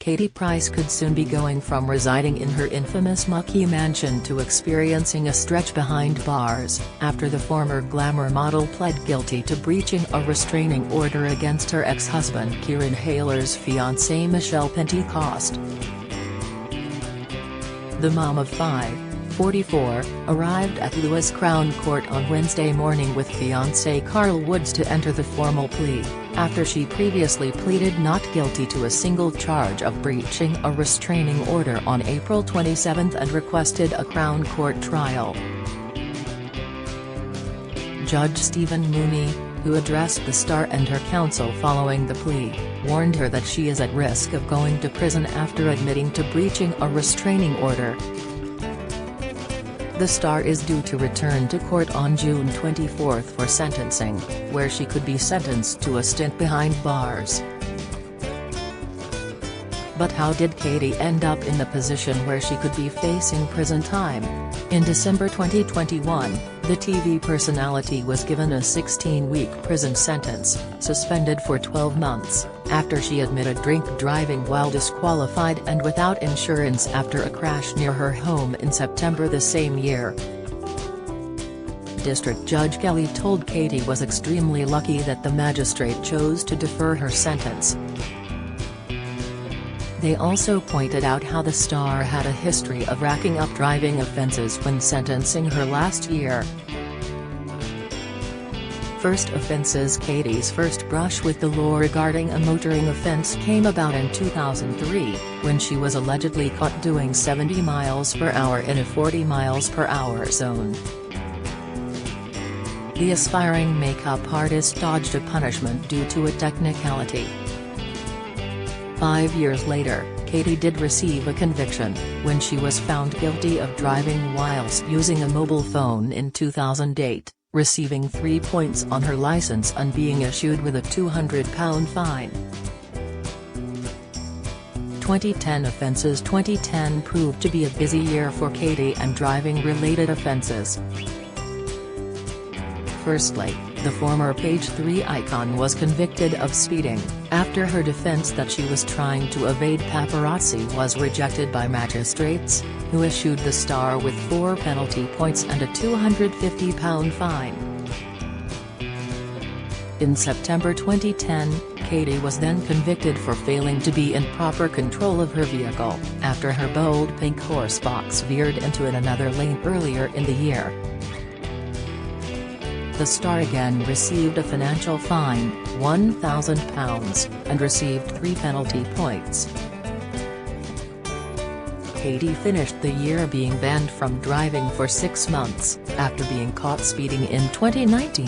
Katie Price could soon be going from residing in her infamous Mucky mansion to experiencing a stretch behind bars, after the former glamour model pled guilty to breaching a restraining order against her ex-husband Kieran Hayler's fiancée Michelle Pentecost. The mom of five, 44, arrived at Lewis Crown Court on Wednesday morning with fiancé Carl Woods to enter the formal plea, after she previously pleaded not guilty to a single charge of breaching a restraining order on April 27 and requested a Crown Court trial. Judge Stephen Mooney, who addressed the star and her counsel following the plea, warned her that she is at risk of going to prison after admitting to breaching a restraining order. The star is due to return to court on June 24 for sentencing, where she could be sentenced to a stint behind bars. But how did Katie end up in the position where she could be facing prison time? In December 2021, the TV personality was given a 16-week prison sentence, suspended for 12 months, after she admitted drink driving while disqualified and without insurance after a crash near her home in September the same year. District Judge Kelly told Katie was extremely lucky that the magistrate chose to defer her sentence. They also pointed out how the star had a history of racking up driving offences when sentencing her last year. First offences. Katie's first brush with the law regarding a motoring offence came about in 2003, when she was allegedly caught doing 70 miles per hour in a 40 miles per hour zone. The aspiring makeup artist dodged a punishment due to a technicality. 5 years later, Katie did receive a conviction, when she was found guilty of driving whilst using a mobile phone in 2008, receiving 3 points on her license and being issued with a £200 fine. 2010 offences. 2010 proved to be a busy year for Katie and driving-related offences. Firstly, the former Page 3 icon was convicted of speeding, after her defense that she was trying to evade paparazzi was rejected by magistrates, who issued the star with 4 penalty points and a £250 fine. In September 2010, Katie was then convicted for failing to be in proper control of her vehicle, after her bold pink horse box veered into another lane earlier in the year. The star again received a financial fine, £1,000, and received 3 penalty points. Katie finished the year being banned from driving for 6 months, after being caught speeding in 2019.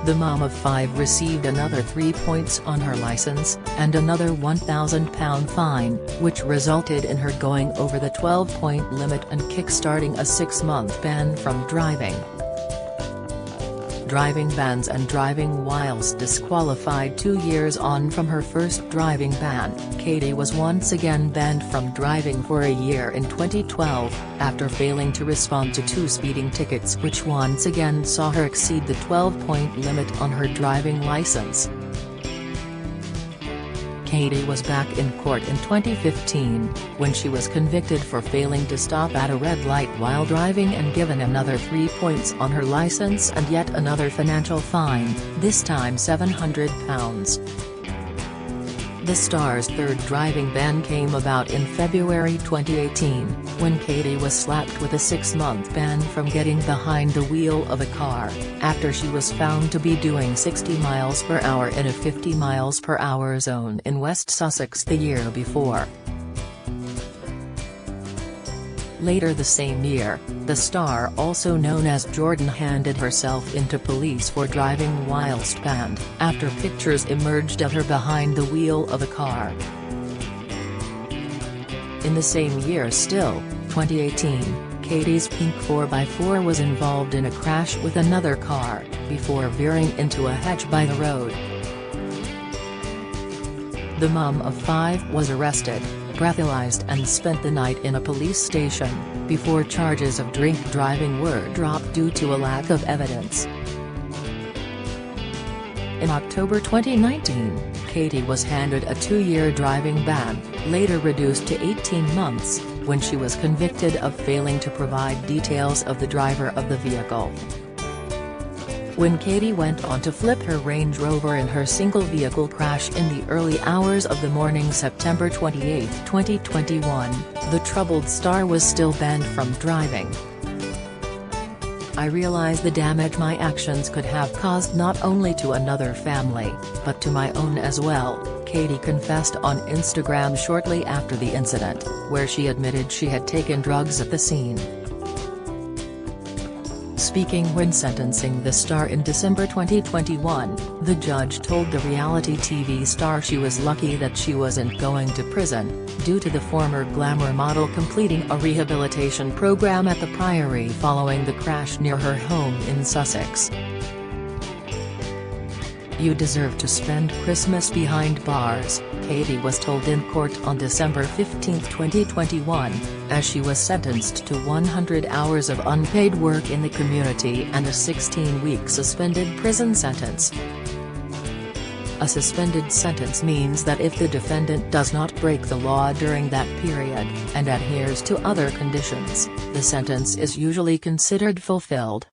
The mom of 5 received another 3 points on her license, and another £1,000 fine, which resulted in her going over the 12-point limit and kick-starting a 6-month ban from driving. Driving bans. And driving whilst disqualified 2 years on from her first driving ban, Katie was once again banned from driving for a year in 2012, after failing to respond to 2 speeding tickets which once again saw her exceed the 12-point limit on her driving license. Katie was back in court in 2015, when she was convicted for failing to stop at a red light while driving and given another 3 points on her license and yet another financial fine, this time £700. The star's third driving ban came about in February 2018, when Katie was slapped with a 6-month ban from getting behind the wheel of a car, after she was found to be doing 60 miles per hour in a 50 miles per hour zone in West Sussex the year before. Later the same year, the star, also known as Jordan, handed herself into police for driving whilst banned, after pictures emerged of her behind the wheel of a car. In the same year still, 2018, Katie's pink 4x4 was involved in a crash with another car, before veering into a hedge by the road. The mom of 5 was arrested, breathalyzed and spent the night in a police station, before charges of drink driving were dropped due to a lack of evidence. In October 2019, Katie was handed a 2-year driving ban, later reduced to 18 months, when she was convicted of failing to provide details of the driver of the vehicle. When Katie went on to flip her Range Rover in her single-vehicle crash in the early hours of the morning September 28, 2021, the troubled star was still banned from driving. "I realize the damage my actions could have caused not only to another family, but to my own as well," Katie confessed on Instagram shortly after the incident, where she admitted she had taken drugs at the scene. Speaking when sentencing the star in December 2021, the judge told the reality TV star she was lucky that she wasn't going to prison, due to the former glamour model completing a rehabilitation program at the Priory following the crash near her home in Sussex. "You deserve to spend Christmas behind bars," Katie was told in court on December 15, 2021, as she was sentenced to 100 hours of unpaid work in the community and a 16-week suspended prison sentence. A suspended sentence means that if the defendant does not break the law during that period, and adheres to other conditions, the sentence is usually considered fulfilled.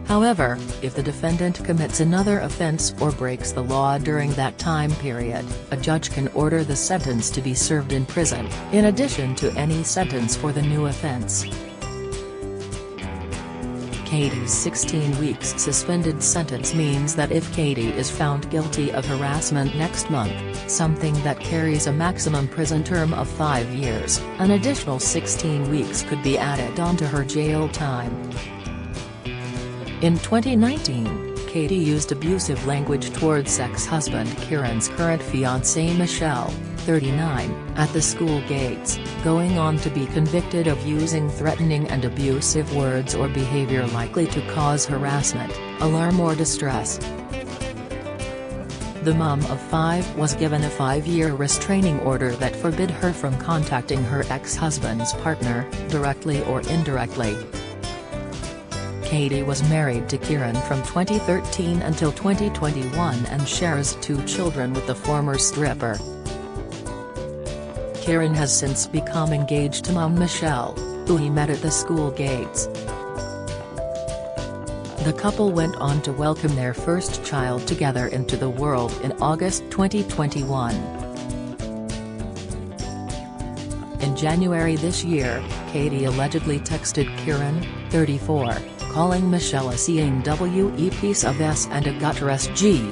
However, if the defendant commits another offense or breaks the law during that time period, a judge can order the sentence to be served in prison, in addition to any sentence for the new offense. Katie's 16 weeks suspended sentence means that if Katie is found guilty of harassment next month, something that carries a maximum prison term of 5 years, an additional 16 weeks could be added onto her jail time. In 2019, Katie used abusive language towards ex-husband Kieran's current fiancée Michelle, 39, at the school gates, going on to be convicted of using threatening and abusive words or behavior likely to cause harassment, alarm or distress. The mum of 5 was given a 5-year restraining order that forbid her from contacting her ex-husband's partner, directly or indirectly. Katie was married to Kieran from 2013 until 2021 and shares 2 children with the former stripper. Kieran has since become engaged to mum Michelle, who he met at the school gates. The couple went on to welcome their first child together into the world in August 2021. In January this year, Katie allegedly texted Kieran, 34, calling Michelle a CNWE piece of S and a gutter SG.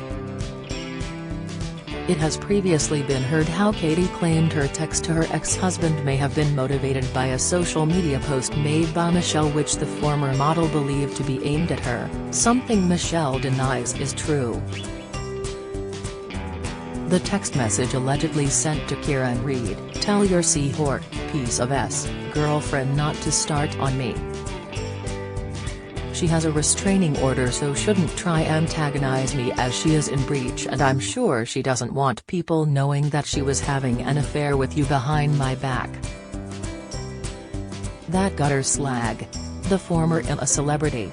It has previously been heard how Katie claimed her text to her ex-husband may have been motivated by a social media post made by Michelle which the former model believed to be aimed at her, something Michelle denies is true. The text message allegedly sent to Kieran read, "Tell your C-whore, piece of S, girlfriend not to start on me. She has a restraining order so shouldn't try antagonize me as she is in breach and I'm sure she doesn't want people knowing that she was having an affair with you behind my back. That gutter slag. The former a celebrity.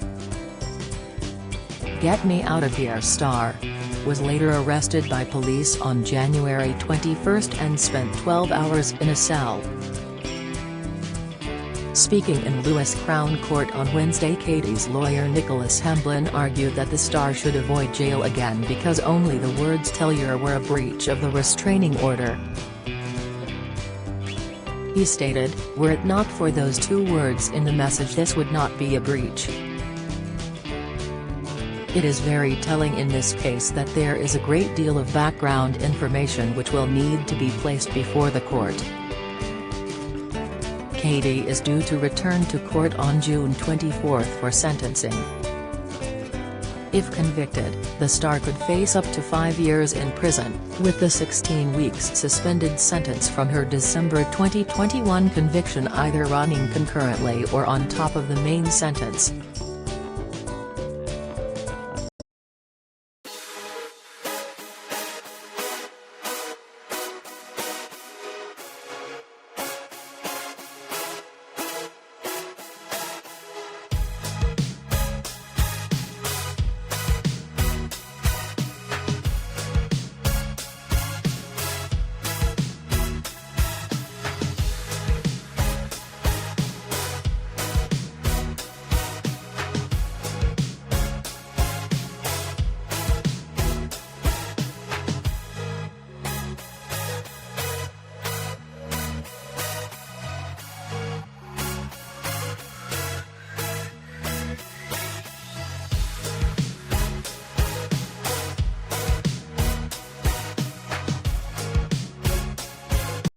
Get me out of here star," was later arrested by police on January 21 and spent 12 hours in a cell. Speaking in Lewis Crown Court on Wednesday, Katie's lawyer Nicholas Hamblin argued that the star should avoid jail again because only the words "tell your" were a breach of the restraining order. He stated, "Were it not for those 2 words in the message this would not be a breach. It is very telling in this case that there is a great deal of background information which will need to be placed before the court." Katie is due to return to court on June 24 for sentencing. If convicted, the star could face up to 5 years in prison, with the 16 weeks suspended sentence from her December 2021 conviction either running concurrently or on top of the main sentence.